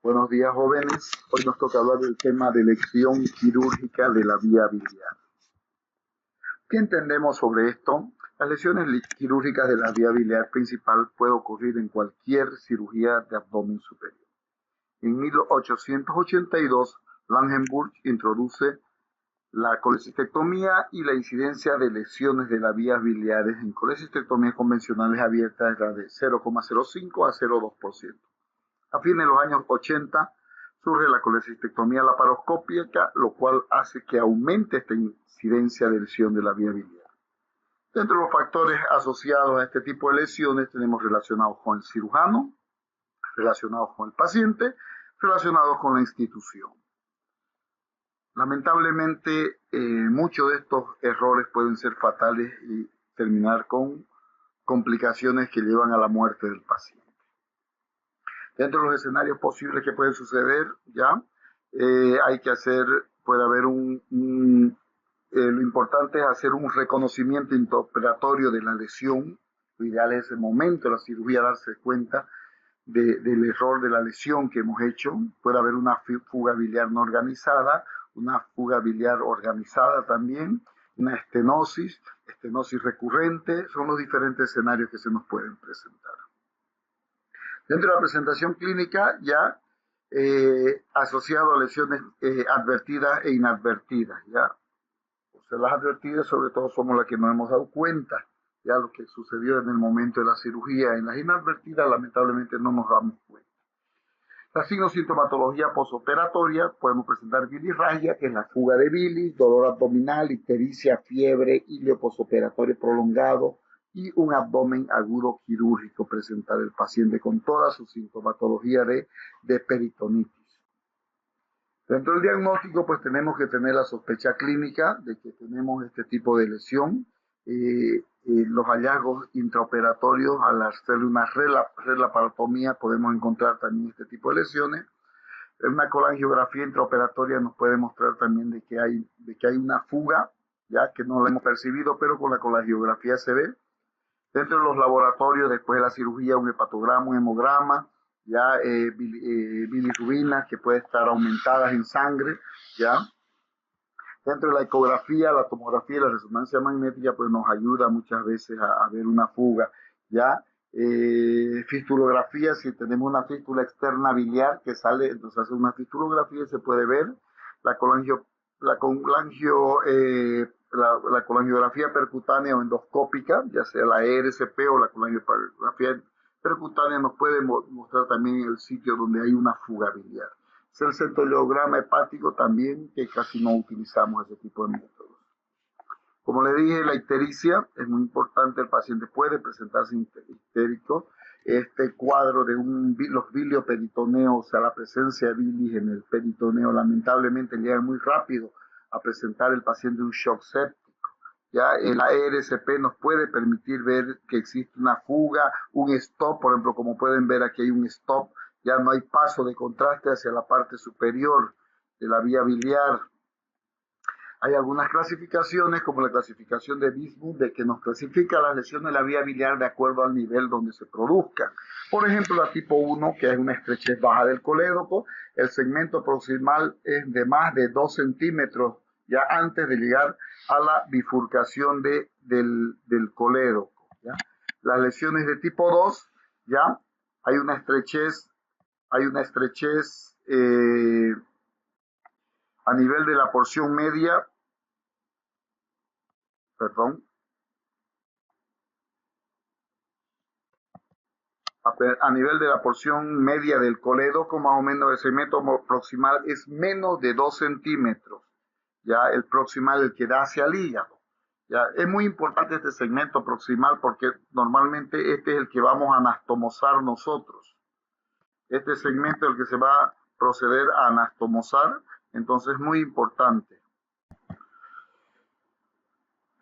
Buenos días, jóvenes. Hoy nos toca hablar del tema de elección quirúrgica de la vía biliar. ¿Qué entendemos sobre esto? Las lesiones quirúrgicas de la vía biliar principal pueden ocurrir en cualquier cirugía de abdomen superior. En 1882, Langenburg introduce la colecistectomía y la incidencia de lesiones de las vías biliares en colecistectomías convencionales abiertas era de 0,05 a 0,2%. A fines de los años 80 surge la colecistectomía laparoscópica, lo cual hace que aumente esta incidencia de lesión de la vía biliar. Dentro de los factores asociados a este tipo de lesiones tenemos relacionados con el cirujano, relacionados con el paciente, relacionados con la institución. Lamentablemente, muchos de estos errores pueden ser fatales y terminar con complicaciones que llevan a la muerte del paciente. Dentro de los escenarios posibles que pueden suceder, puede haber lo importante es hacer un reconocimiento intraoperatorio de la lesión. Lo ideal es en el momento de la cirugía darse cuenta del error de la lesión que hemos hecho. Puede haber una fuga biliar no organizada, una fuga biliar organizada también, una estenosis recurrente. Son los diferentes escenarios que se nos pueden presentar. Dentro de la presentación clínica asociado a lesiones advertidas e inadvertidas, O sea, las advertidas sobre todo somos las que nos hemos dado cuenta, lo que sucedió en el momento de la cirugía. En las inadvertidas lamentablemente no nos damos cuenta. La signosintomatología posoperatoria, podemos presentar bilirragia, que es la fuga de bilis, dolor abdominal, ictericia, fiebre, ilio posoperatorio prolongado, y un abdomen agudo quirúrgico presentar el paciente con toda su sintomatología de peritonitis. Dentro del diagnóstico, pues tenemos que tener la sospecha clínica de que tenemos este tipo de lesión. Los hallazgos intraoperatorios, al hacerle una relaparotomía, podemos encontrar también este tipo de lesiones. Una colangiografía intraoperatoria nos puede mostrar también de que hay una fuga, que no la hemos percibido, pero con la colangiografía se ve. Dentro de los laboratorios, después de la cirugía, un hepatograma, un hemograma, bilirrubinas que pueden estar aumentadas en sangre, Dentro de la ecografía, la tomografía y la resonancia magnética, pues nos ayuda muchas veces a ver una fuga, fistulografía, si tenemos una fístula externa biliar que sale, entonces hace una fistulografía y se puede ver. La colangiografía percutánea o endoscópica, ya sea la ERCP o la colangiografía percutánea, nos puede mostrar también el sitio donde hay una fuga biliar. Es el centrolograma hepático también, que casi no utilizamos ese tipo de métodos. Como le dije, la ictericia es muy importante. El paciente puede presentarse ictérico. Este cuadro de los bilioperitoneos, o sea, la presencia de bilis en el peritoneo, lamentablemente llega muy rápido a presentar el paciente un shock séptico. El ERCP nos puede permitir ver que existe una fuga, un stop, por ejemplo, como pueden ver aquí hay un stop, ya no hay paso de contraste hacia la parte superior de la vía biliar. Hay algunas clasificaciones, como la clasificación de Bismuth, de que nos clasifica las lesiones de la vía biliar de acuerdo al nivel donde se produzcan. Por ejemplo, la tipo 1, que es una estrechez baja del colédoco, el segmento proximal es de más de 2 centímetros, ya antes de llegar a la bifurcación del colédoco. Las lesiones de tipo 2, hay una estrechez a nivel de la porción media, a nivel de la porción media del colédoco, más o menos el segmento proximal es menos de 2 centímetros, el proximal, el que da hacia el hígado. Es muy importante este segmento proximal porque normalmente este es el que vamos a anastomosar nosotros. Este segmento es el que se va a proceder a anastomosar, entonces es muy importante.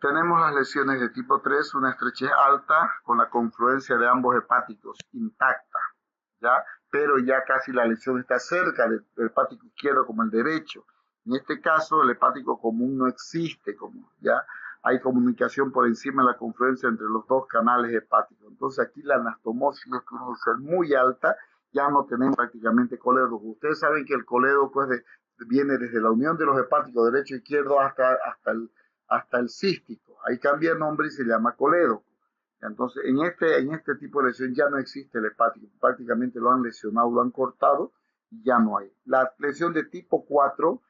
Tenemos las lesiones de tipo 3, una estrechez alta con la confluencia de ambos hepáticos intacta, pero ya casi la lesión está cerca del hepático izquierdo como el derecho. En este caso, el hepático común no existe, hay comunicación por encima de la confluencia entre los dos canales hepáticos. Entonces aquí la anastomosis tiene que ser muy alta ya no tenemos prácticamente colédoco. Ustedes saben que el colédoco pues, viene desde la unión de los hepáticos derecho e izquierdo hasta el cístico. Ahí cambia el nombre y se llama colédoco. Entonces, en este tipo de lesión ya no existe el hepático. Prácticamente lo han lesionado, lo han cortado y ya no hay. La lesión de tipo 4,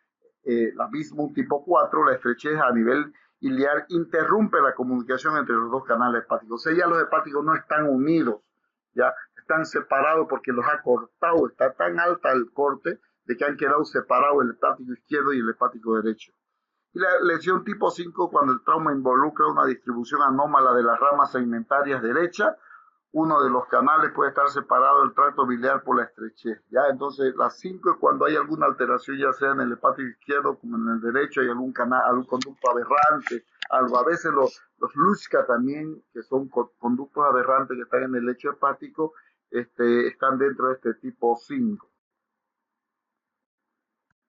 la misma tipo 4, la estrechez a nivel iliar interrumpe la comunicación entre los dos canales hepáticos. O sea, ya los hepáticos no están unidos, ya están separados porque los ha cortado. Está tan alta el corte de que han quedado separados el hepático izquierdo y el hepático derecho. Y la lesión tipo 5, cuando el trauma involucra una distribución anómala de las ramas segmentarias derecha, uno de los canales puede estar separado del tracto biliar por la estrechez. ¿Ya? Entonces, la 5 es cuando hay alguna alteración, ya sea en el hepático izquierdo como en el derecho, hay algún canal, algún conducto aberrante, algo. A veces los LUSCA también, que son conductos aberrantes que están en el lecho hepático, están dentro de este tipo 5.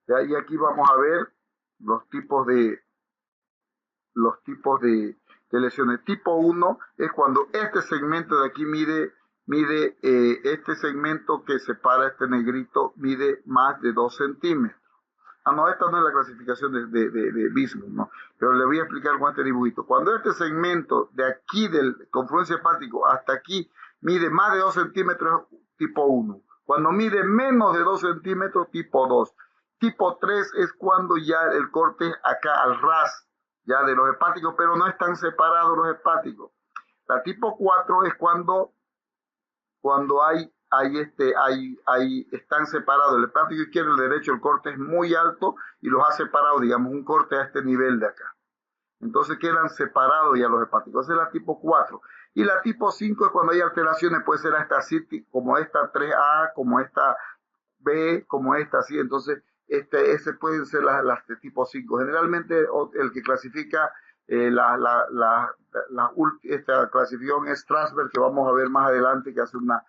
¿Ya? Y aquí vamos a ver los tipos de lesiones. Tipo 1 es cuando este segmento de aquí mide este segmento que separa este negrito mide más de 2 centímetros. Ah, no, esta no es la clasificación de Bismuth, ¿no? Pero le voy a explicar con este dibujito. Cuando este segmento de aquí del confluencia hepático hasta aquí mide más de 2 centímetros, tipo 1. Cuando mide menos de 2 centímetros, tipo 2. Tipo 3 es cuando ya el corte acá al ras, ya de los hepáticos, pero no están separados los hepáticos. La tipo 4 es cuando están separados el hepático izquierdo y el derecho, el corte es muy alto y los ha separado, digamos, un corte a este nivel de acá. Entonces quedan separados ya los hepáticos. Esa es la tipo 4. Y la tipo 5 es cuando hay alteraciones, puede ser esta así, como esta 3A, como esta B, como esta así. Entonces, ese pueden ser las de tipo 5. Generalmente el que clasifica esta clasificación es Strasberg, que vamos a ver más adelante, que hace una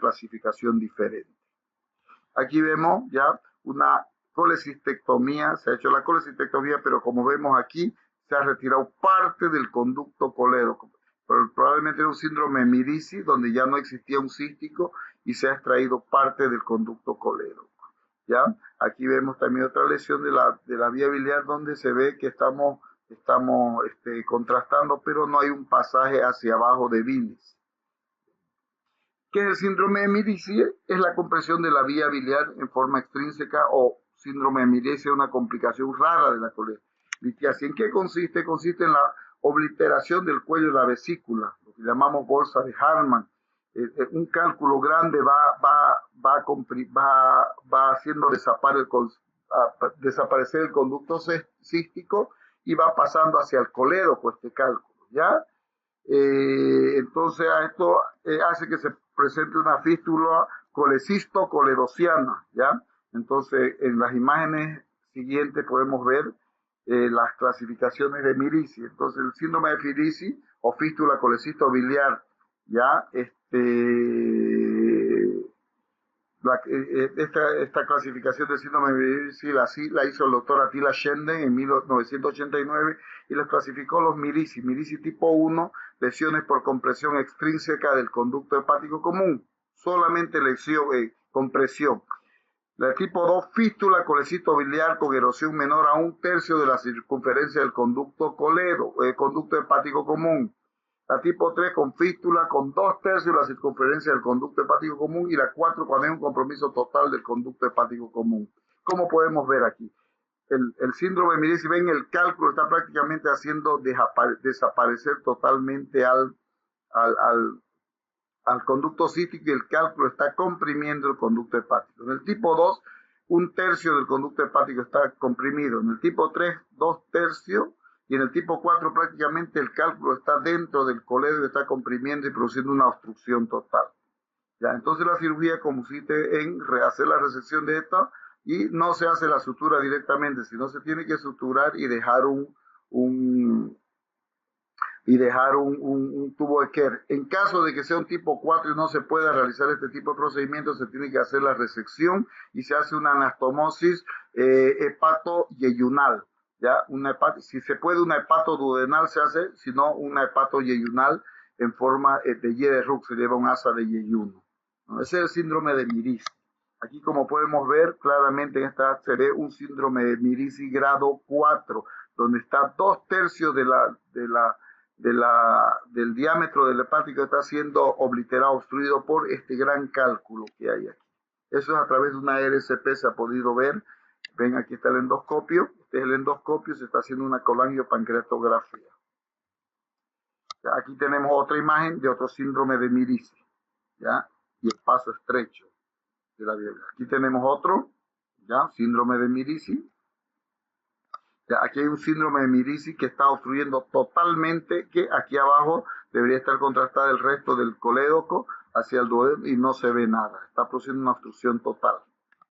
clasificación diferente. Aquí vemos ya una colecistectomía, se ha hecho la colecistectomía, pero como vemos aquí, se ha retirado parte del conducto colédoco. Pero probablemente era un síndrome de Medici, donde ya no existía un cístico y se ha extraído parte del conducto colédoco. ¿Ya? Aquí vemos también otra lesión de la vía biliar, donde se ve que estamos contrastando, pero no hay un pasaje hacia abajo de bilis. ¿Qué es el síndrome de Medici? Es la compresión de la vía biliar en forma extrínseca, o síndrome de Medici es una complicación rara de la colelitiasis. ¿En qué consiste? Consiste en la obliteración del cuello de la vesícula, lo que llamamos bolsa de Hartmann. Un cálculo grande va haciendo desaparecer el conducto cístico y va pasando hacia el colédoco este cálculo, ¿ya? Entonces a esto hace que se presente una fístula colecisto-coledociana, ¿ya? Entonces en las imágenes siguientes podemos ver las clasificaciones de Medici. Entonces el síndrome de Medici o fístula colecisto-biliar, ¿ya? Esta clasificación de síndrome de Medici la hizo el doctor Attila Schenden en 1989 y los clasificó los Medici. Medici tipo 1, lesiones por compresión extrínseca del conducto hepático común, solamente compresión. La tipo 2, fístula colecito-biliar con erosión menor a 1/3 de la circunferencia del conducto conducto hepático común. La tipo 3 con fístula con 2/3 de la circunferencia del conducto hepático común. Y la 4 cuando hay un compromiso total del conducto hepático común. ¿Cómo podemos ver aquí? El síndrome de Medici, ven, el cálculo está prácticamente haciendo desaparecer totalmente al conducto cístico, y el cálculo está comprimiendo el conducto hepático. En el tipo 2, 1/3 del conducto hepático está comprimido. En el tipo 3, 2/3. Y en el tipo 4 prácticamente el cálculo está dentro del colédoco, está comprimiendo y produciendo una obstrucción total. ¿Ya? Entonces la cirugía consiste en hacer la resección de esta, y no se hace la sutura directamente, sino se tiene que suturar y dejar un tubo de Kerr. En caso de que sea un tipo 4 y no se pueda realizar este tipo de procedimiento, se tiene que hacer la resección y se hace una anastomosis hepatoyeyunal. ¿Ya? Si se puede, una hepatoduodenal se hace, si no, una hepatoyeyunal en forma de Y de Roux, se lleva un asa de yeyuno. ¿no? Ese es el síndrome de Mirici. Aquí, como podemos ver claramente en esta, se ve un síndrome de Mirici grado 4, donde está 2/3 del diámetro del hepático está siendo obliterado, obstruido por este gran cálculo que hay aquí. Eso es a través de una RCP, se ha podido ver. Ven, aquí está el endoscopio. Este es el endoscopio, se está haciendo una colangiopancreatografía. Aquí tenemos otra imagen de otro síndrome de Mirici, ¿ya? Y el paso estrecho de la vía. Aquí tenemos otro, ¿ya? Síndrome de Mirici. Ya, aquí hay un síndrome de Mirici que está obstruyendo totalmente, que aquí abajo debería estar contrastada el resto del colédoco hacia el duodeno y no se ve nada. Está produciendo una obstrucción total.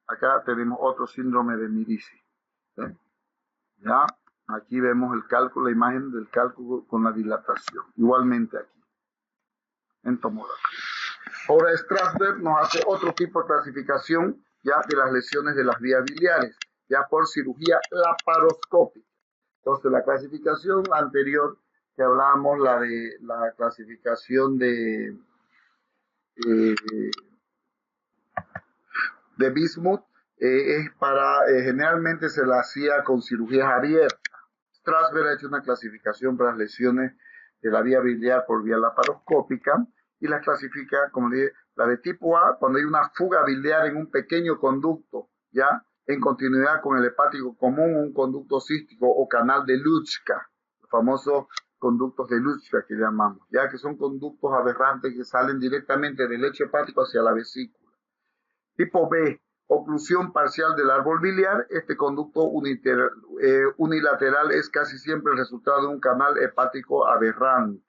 Acá tenemos otro síndrome de Mirici. ¿Eh? Ya, aquí vemos el cálculo, la imagen del cálculo con la dilatación. Igualmente aquí, en tomografía. Ahora Strasberg nos hace otro tipo de clasificación ya de las lesiones de las vías biliares, ya por cirugía laparoscópica. Entonces la clasificación anterior que hablábamos, la de la clasificación de Bismuth, es para, generalmente se la hacía con cirugías abiertas. Strasberg ha hecho una clasificación para las lesiones de la vía biliar por vía laparoscópica y las clasifica, como le dije, la de tipo A, cuando hay una fuga biliar en un pequeño conducto, ya en continuidad con el hepático común, un conducto cístico o canal de Lutschka, los famosos conductos de Lutschka que llamamos, ya que son conductos aberrantes que salen directamente del lecho hepático hacia la vesícula. Tipo B, oclusión parcial del árbol biliar. Este conducto unilateral es casi siempre el resultado de un canal hepático aberrante,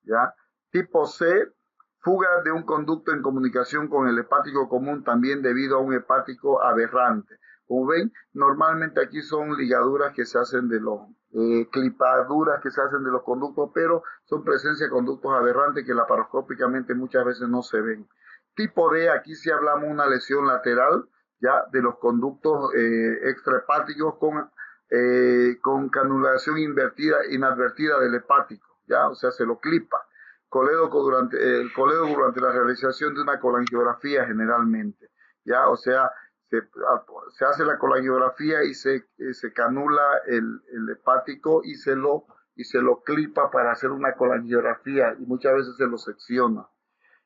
¿ya? Tipo C, fuga de un conducto en comunicación con el hepático común también debido a un hepático aberrante. Como ven, normalmente aquí son ligaduras que se hacen de los, clipaduras que se hacen de los conductos, pero son presencia de conductos aberrantes que laparoscópicamente muchas veces no se ven. Tipo D, aquí sí hablamos de una lesión lateral, ya, de los conductos extrahepáticos con canulación inadvertida del hepático, ya, o sea, se lo clipa. El colédoco durante la realización de una colangiografía generalmente, ya, o sea, se hace la colangiografía y se canula el hepático y se lo clipa para hacer una colangiografía y muchas veces se lo secciona.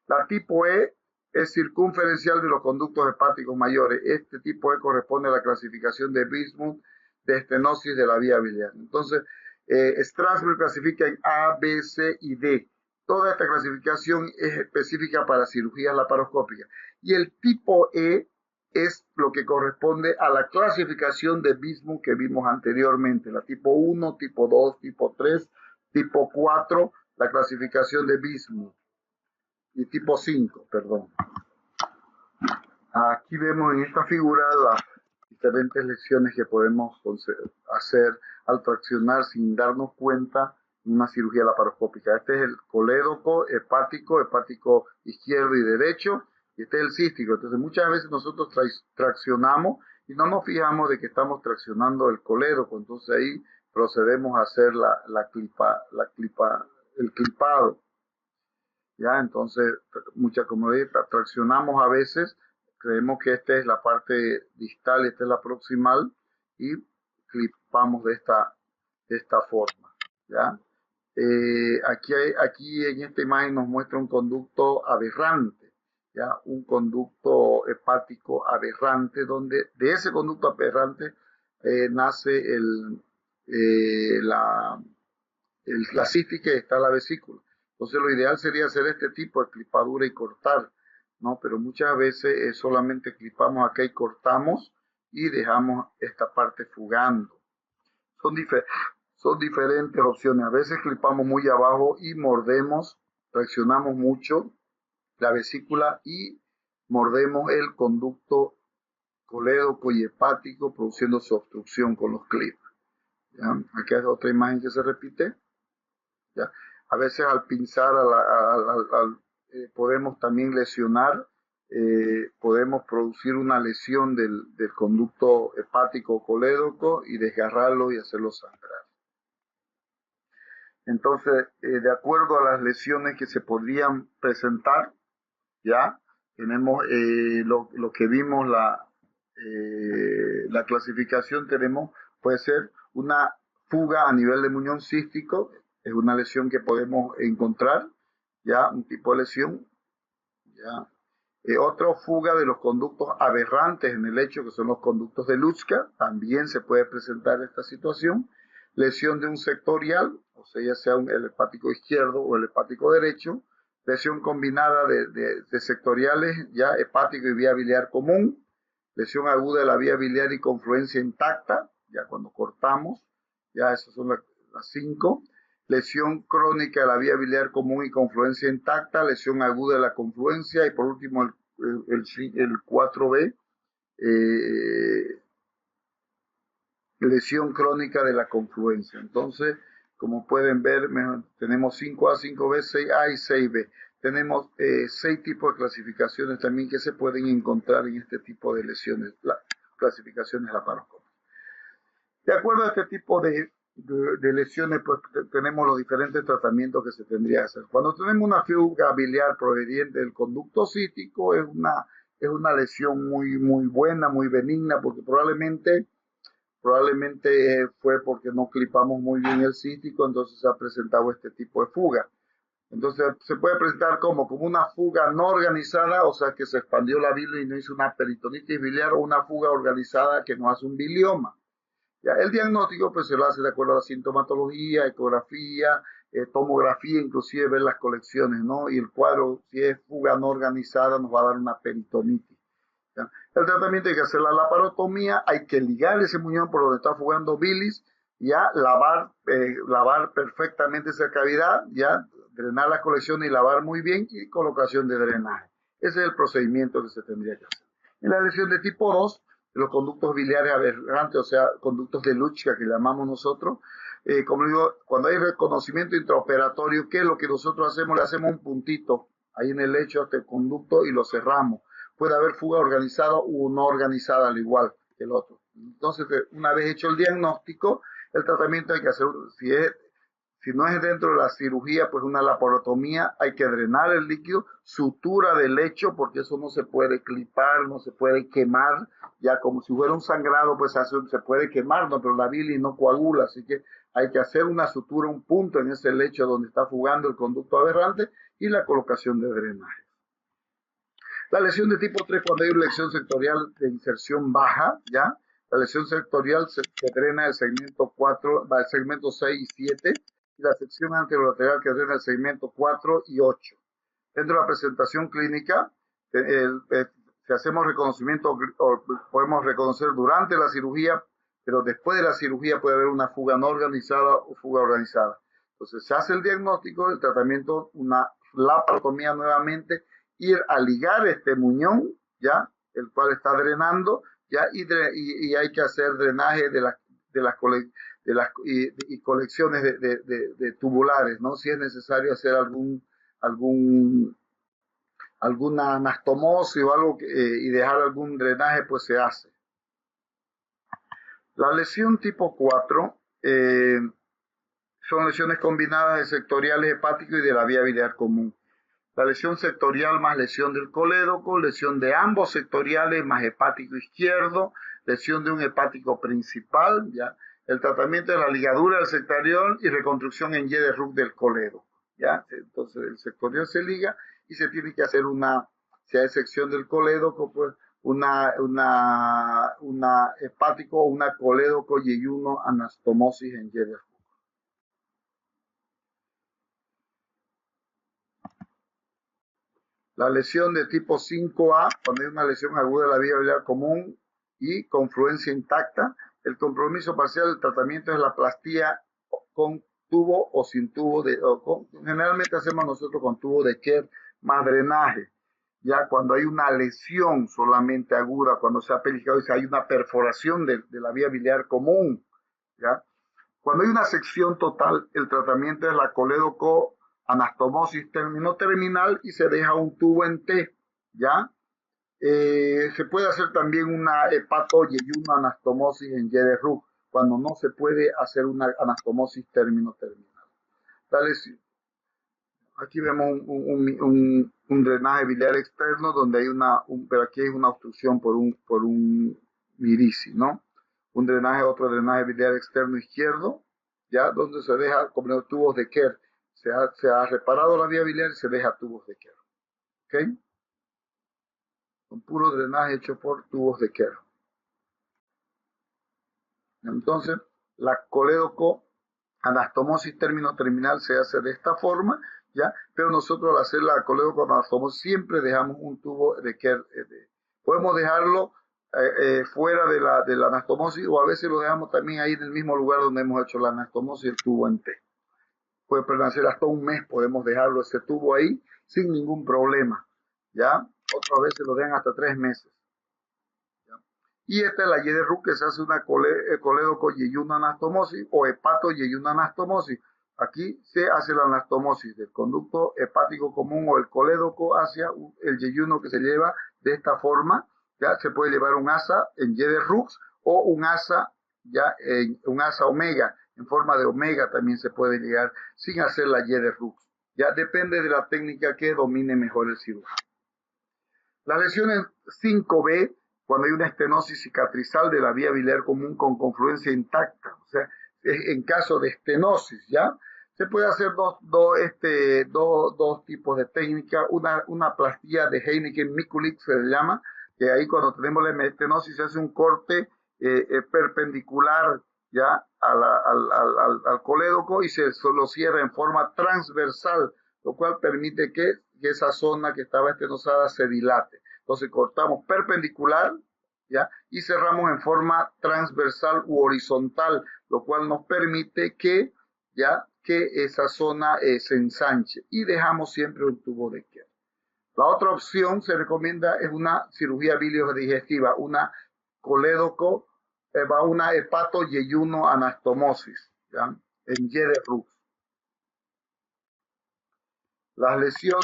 La tipo E es circunferencial de los conductos hepáticos mayores. Este tipo E corresponde a la clasificación de Bismuth de estenosis de la vía biliar. Entonces, Strasberg clasifica en A, B, C y D. Toda esta clasificación es específica para cirugías laparoscópicas. Y el tipo E es lo que corresponde a la clasificación de Bismuth que vimos anteriormente. La tipo 1, tipo 2, tipo 3, tipo 4, la clasificación de Bismuth. Y tipo 5, perdón. Aquí vemos en esta figura las diferentes lesiones que podemos hacer al traccionar sin darnos cuenta en una cirugía laparoscópica. Este es el colédoco, hepático izquierdo y derecho, y este es el cístico. Entonces muchas veces nosotros traccionamos y no nos fijamos de que estamos traccionando el colédoco, entonces ahí procedemos a hacer el clipado. Ya, entonces, como dije, traccionamos a veces, creemos que esta es la parte distal, esta es la proximal, y clipamos de esta forma, ¿ya? Aquí en esta imagen nos muestra un conducto aberrante, ¿ya? Un conducto hepático aberrante, donde de ese conducto aberrante nace la cística y está la vesícula. Entonces lo ideal sería hacer este tipo de clipadura y cortar, ¿no? Pero muchas veces solamente clipamos acá y cortamos y dejamos esta parte fugando. Son diferentes opciones. A veces clipamos muy abajo y mordemos, traccionamos mucho la vesícula y mordemos el conducto colédoco y hepático produciendo su obstrucción con los clips. ¿Ya? Aquí hay otra imagen que se repite. ¿Ya? A veces al pinzar podemos también lesionar, podemos producir una lesión del conducto hepático colédoco y desgarrarlo y hacerlo sangrar. Entonces, de acuerdo a las lesiones que se podrían presentar, ¿ya? Tenemos lo que vimos, la clasificación tenemos, puede ser una fuga a nivel de muñón cístico, es una lesión que podemos encontrar, ya, un tipo de lesión, ya. Otra fuga de los conductos aberrantes en el lecho, que son los conductos de Lutzka, también se puede presentar esta situación. Lesión de un sectorial, o sea, ya sea el hepático izquierdo o el hepático derecho. Lesión combinada de sectoriales, ya hepático y vía biliar común. Lesión aguda de la vía biliar y confluencia intacta, ya cuando cortamos, ya esas son las 5. Lesión crónica de la vía biliar común y confluencia intacta, lesión aguda de la confluencia y por último el 4B, lesión crónica de la confluencia. Entonces, como pueden ver, tenemos 5A, 5B, 6A y 6B. Tenemos 6 tipos de clasificaciones también que se pueden encontrar en este tipo de lesiones, clasificaciones laparoscópicas. De acuerdo a este tipo de lesiones, pues tenemos los diferentes tratamientos que se tendría que hacer. Cuando tenemos una fuga biliar proveniente del conducto cístico, es una lesión muy buena, muy benigna, porque probablemente fue porque no clipamos muy bien el cístico, entonces se ha presentado este tipo de fuga. Entonces se puede presentar como una fuga no organizada, o sea que se expandió la bilis y no hizo una peritonitis biliar, o una fuga organizada que no hace un bilioma. Ya, el diagnóstico pues se lo hace de acuerdo a la sintomatología, ecografía, tomografía, inclusive ver las colecciones, ¿no? Y el cuadro, si es fuga no organizada, nos va a dar una peritonitis. ¿Ya? El tratamiento hay que hacer la laparotomía, hay que ligar ese muñón por donde está fugando bilis, ya lavar perfectamente esa cavidad, ya drenar las colecciones y lavar muy bien y colocación de drenaje. Ese es el procedimiento que se tendría que hacer. En la lesión de tipo 2, los conductos biliares aberrantes, o sea, conductos de Lutzka que llamamos nosotros, como digo, cuando hay reconocimiento intraoperatorio, ¿qué es lo que nosotros hacemos? Le hacemos un puntito ahí en el lecho hasta el conducto y lo cerramos. Puede haber fuga organizada o no organizada al igual que el otro. Entonces, una vez hecho el diagnóstico, el tratamiento hay que hacer, si no es dentro de la cirugía, pues una laparotomía, hay que drenar el líquido, sutura del lecho, porque eso no se puede clipar, no se puede quemar, ya como si fuera un sangrado, pues se puede quemar, ¿no? Pero la bilis no coagula, así que hay que hacer una sutura, un punto en ese lecho donde está fugando el conducto aberrante y la colocación de drenaje. La lesión de tipo 3, cuando hay una lesión sectorial de inserción baja, ¿ya? La lesión sectorial se drena el segmento 4, va el segmento 6 y 7, y la sección anterolateral que drena el segmento 4 y 8. Dentro de la presentación clínica, si hacemos reconocimiento, podemos reconocer durante la cirugía, pero después de la cirugía puede haber una fuga no organizada o fuga organizada. Entonces se hace el diagnóstico, el tratamiento, una laparotomía nuevamente, ir a ligar este muñón, ya, el cual está drenando, ya, y hay que hacer drenaje de las colecciones de tubulares, ¿no? Si es necesario hacer alguna anastomosis o algo y dejar algún drenaje, pues se hace. La lesión tipo 4 son lesiones combinadas de sectoriales hepáticos y de la vía biliar común. La lesión sectorial más lesión del colédoco, lesión de ambos sectoriales más hepático izquierdo, lesión de un hepático principal, ¿ya? El tratamiento de la ligadura del sectorial y reconstrucción en Y de Roux del colédoco, ¿ya? Entonces el sectorial se liga y se tiene que hacer si hay sección del colédoco, pues una hepático o una colédoco y uno anastomosis en Y de Roux. La lesión de tipo 5A, cuando hay una lesión aguda de la vía biliar común y confluencia intacta, el compromiso parcial del tratamiento es la plastía con tubo o sin tubo. Generalmente hacemos nosotros con tubo de Kerr más drenaje. Ya cuando hay una lesión solamente aguda, cuando se ha pellizcado y hay una perforación de la vía biliar común, ¿ya? Cuando hay una sección total, el tratamiento es la colédoco anastomosis terminal y se deja un tubo en T, ¿ya? Se puede hacer también una hepatoyeyuno anastomosis en Y de Roux, cuando no se puede hacer una anastomosis terminal. La lesión, Aquí vemos un drenaje biliar externo donde hay pero aquí hay una obstrucción por un mirici, ¿no? Otro drenaje biliar externo izquierdo, ya donde se deja como los tubos de Kerr. Se ha reparado la vía biliar y se deja tubos de Kerr, ¿ok? Un puro drenaje hecho por tubos de Kerr. Entonces, la coledocoanastomosis término terminal se hace de esta forma, ¿ya? Pero nosotros al hacer la coledocoanastomosis siempre dejamos un tubo de Kerr. Podemos dejarlo fuera de la anastomosis o a veces lo dejamos también ahí en el mismo lugar donde hemos hecho la anastomosis, el tubo en T. Puede permanecer hasta un mes, podemos dejarlo ese tubo ahí sin ningún problema, ¿ya? Otras veces lo dejan hasta 3 meses. Y esta es la Y de Roux, que se hace una colédoco-yeyuno anastomosis o hepato-yeyuno anastomosis. Aquí se hace la anastomosis del conducto hepático común o el colédoco hacia el yeyuno que se lleva de esta forma. Ya se puede llevar un asa en Y de Roux o un asa, un asa omega, en forma de omega también se puede llegar sin hacer la Y de Roux. Ya depende de la técnica que domine mejor el cirujano. Las lesiones 5B, cuando hay una estenosis cicatrizal de la vía biliar común con confluencia intacta, o sea, en caso de estenosis, ¿ya? Se puede hacer dos tipos de técnica, una plastilla de Heineken-Mikulicz se llama, que ahí cuando tenemos la estenosis se hace un corte perpendicular ya al colédoco y se lo cierra en forma transversal, lo cual permite que esa zona que estaba estenosada se dilate. Entonces cortamos perpendicular, ¿ya? Y cerramos en forma transversal u horizontal, lo cual nos permite que esa zona se ensanche y dejamos siempre un tubo de Kerr. La otra opción se recomienda es una cirugía biliodigestiva, una colédoco, una hepato-yeyuno anastomosis, ¿ya? En Y de Roux. La lesión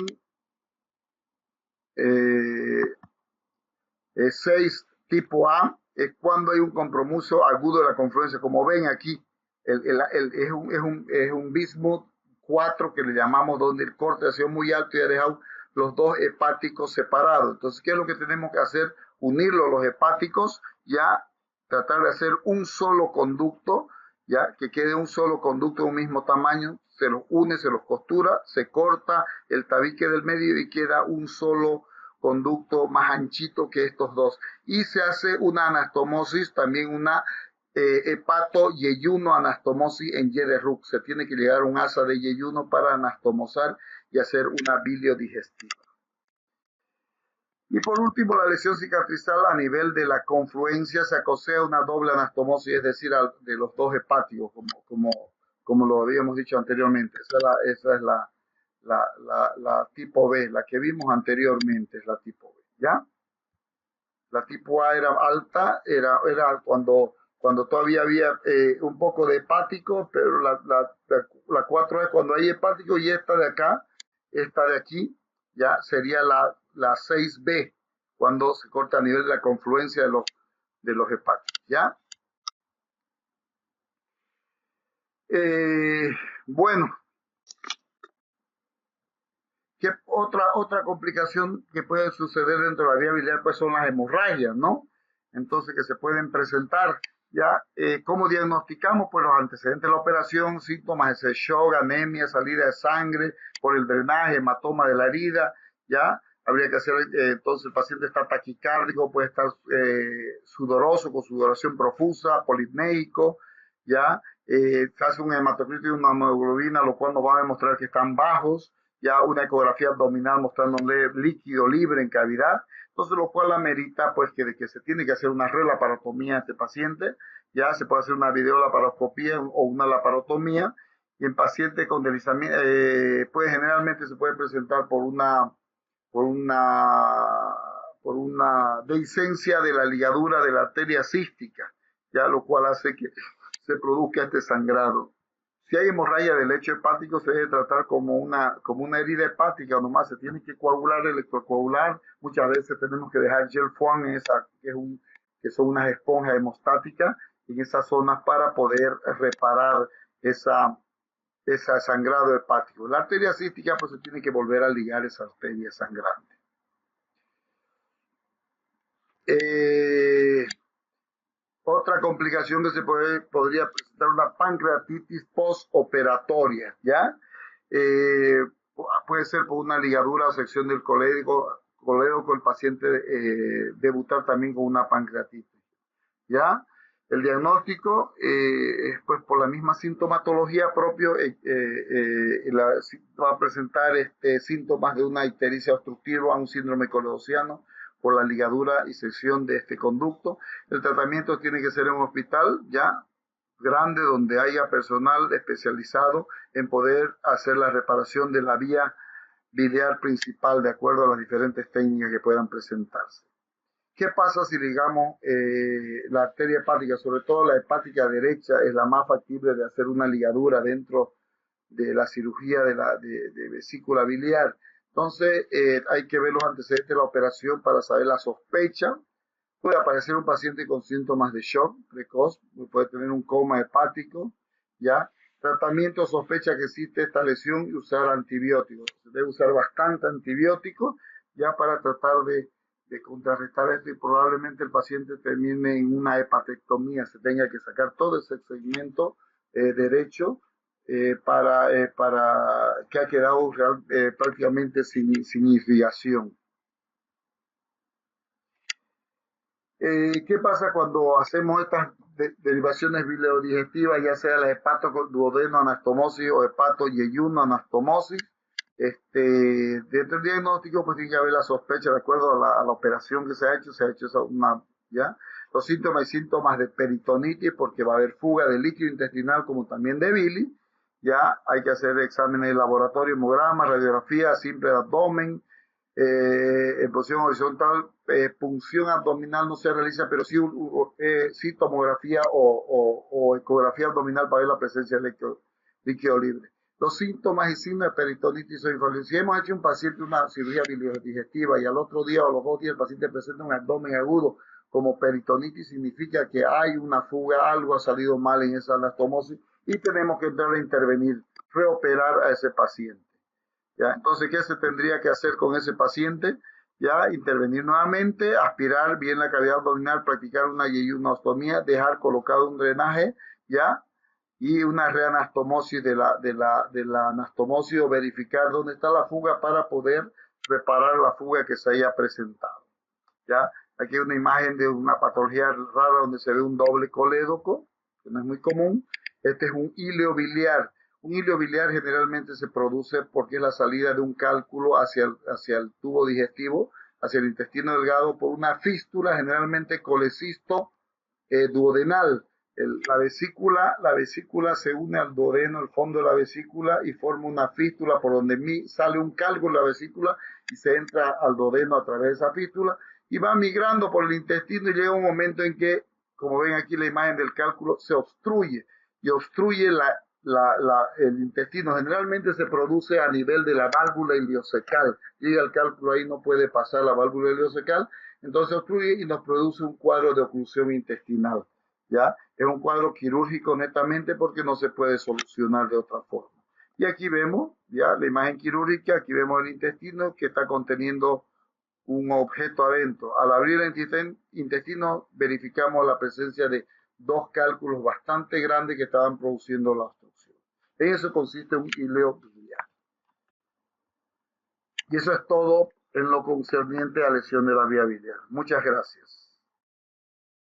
6 tipo A es cuando hay un compromiso agudo de la confluencia. Como ven aquí, es un bismuth 4 que le llamamos, donde el corte ha sido muy alto y ha dejado los dos hepáticos separados. Entonces, ¿qué es lo que tenemos que hacer? Unirlo los hepáticos, ya tratar de hacer un solo conducto, ya que quede un solo conducto de un mismo tamaño, se los une, se los costura, se corta el tabique del medio y queda un solo conducto más anchito que estos dos. Y se hace una anastomosis, también una hepato-yeyuno anastomosis en Y de Roux. Se tiene que llegar a un asa de yeyuno para anastomosar y hacer una biliodigestiva. Y por último, la lesión cicatrizal a nivel de la confluencia se acosea una doble anastomosis, es decir, de los dos hepáticos, como lo habíamos dicho anteriormente. Esa es la tipo B, la que vimos anteriormente es la tipo B, ¿ya? La tipo A era alta, era cuando todavía había un poco de hepático, pero la 4A es cuando hay hepático, y esta de acá, esta de aquí, ya sería la 6B, cuando se corta a nivel de la confluencia de los hepáticos, ¿ya? Bueno, ¿qué otra complicación que puede suceder dentro de la vía biliar? Pues son las hemorragias, ¿no? Entonces, que se pueden presentar. ¿Ya? ¿Cómo diagnosticamos? Pues los antecedentes de la operación, síntomas de shock, anemia, salida de sangre por el drenaje, hematoma de la herida, ¿ya? Habría que hacer, entonces el paciente está taquicárdico, puede estar sudoroso, con sudoración profusa, polipneico, ¿ya? Se hace un hematocrito y una hemoglobina, lo cual nos va a demostrar que están bajos, ya una ecografía abdominal mostrándole líquido libre en cavidad. Entonces, lo cual amerita, pues, que se tiene que hacer una relaparotomía a este paciente. Ya se puede hacer una videolaparoscopía o una laparotomía. Y en pacientes con deslizamiento, pues generalmente se puede presentar por una dehiscencia de la ligadura de la arteria cística, ya lo cual hace que se produzca este sangrado. Si hay hemorragia del lecho hepático, se debe tratar como una herida hepática, nomás se tiene que coagular, electrocoagular. Muchas veces tenemos que dejar gel foam, que son unas esponjas hemostáticas en esas zonas para poder reparar esa ese sangrado hepático. La arteria cística pues se tiene que volver a ligar esa arteria sangrante. Otra complicación que podría presentar una pancreatitis postoperatoria, ¿ya? Puede ser por una ligadura o sección del colédoco, el paciente debutar también con una pancreatitis, ¿ya? El diagnóstico es pues por la misma sintomatología propio, va a presentar síntomas de una ictericia obstructiva, un síndrome coledociano, por la ligadura y sección de este conducto. El tratamiento tiene que ser en un hospital ya grande donde haya personal especializado en poder hacer la reparación de la vía biliar principal de acuerdo a las diferentes técnicas que puedan presentarse. ¿Qué pasa si, digamos, la arteria hepática, sobre todo la hepática derecha, es la más factible de hacer una ligadura dentro de la cirugía de vesícula biliar? Entonces, hay que ver los antecedentes de la operación para saber la sospecha. Puede aparecer un paciente con síntomas de shock precoz, puede tener un coma hepático, ¿ya? Tratamiento, sospecha que existe esta lesión y usar antibióticos. Se debe usar bastante antibiótico ya para tratar de contrarrestar esto y probablemente el paciente termine en una hepatectomía, se tenga que sacar todo ese segmento derecho para que ha quedado prácticamente sin irrigación. ¿Qué pasa cuando hacemos estas derivaciones bilirodigestivas, ya sea la hepatoduodenoanastomosis o hepatoyeyunoanastomosis? Dentro del diagnóstico pues tiene que haber la sospecha de acuerdo a la operación que se ha hecho ¿ya? Los síntomas y síntomas de peritonitis porque va a haber fuga de líquido intestinal como también de bilis, ya hay que hacer exámenes de laboratorio, hemograma, radiografía, simple de abdomen, en posición horizontal, punción abdominal no se realiza, pero sí tomografía o ecografía abdominal para ver la presencia de líquido libre. Los síntomas y signos de peritonitis son infalibles. Si hemos hecho un paciente una cirugía biliodigestiva y al otro día o a los 2 días el paciente presenta un abdomen agudo como peritonitis, significa que hay una fuga, algo ha salido mal en esa anastomosis y tenemos que entrar a intervenir, reoperar a ese paciente. ¿Ya? Entonces, ¿qué se tendría que hacer con ese paciente? Ya, intervenir nuevamente, aspirar bien la cavidad abdominal, practicar una yeyunostomía, dejar colocado un drenaje, ya, y una reanastomosis de la anastomosis o verificar dónde está la fuga para poder reparar la fuga que se haya presentado. ¿Ya? Aquí hay una imagen de una patología rara donde se ve un doble colédoco, que no es muy común. Este es un hilo biliar. Un hilo biliar generalmente se produce porque es la salida de un cálculo hacia el tubo digestivo, hacia el intestino delgado, por una fístula, generalmente colecisto duodenal. La vesícula se une al duodeno, el fondo de la vesícula, y forma una fístula por donde sale un cálculo en la vesícula y se entra al duodeno a través de esa fístula y va migrando por el intestino y llega un momento en que, como ven aquí la imagen del cálculo, se obstruye y obstruye el intestino. Generalmente se produce a nivel de la válvula ileocecal. Llega el cálculo ahí, no puede pasar la válvula ileocecal, entonces obstruye y nos produce un cuadro de oclusión intestinal. ¿Ya? Es un cuadro quirúrgico netamente porque no se puede solucionar de otra forma. Y aquí vemos ya la imagen quirúrgica, aquí vemos el intestino que está conteniendo un objeto adentro. Al abrir el intestino verificamos la presencia de 2 cálculos bastante grandes que estaban produciendo la obstrucción. En eso consiste un hileo biliar. Y eso es todo en lo concerniente a lesión de la vía biliar. Muchas gracias.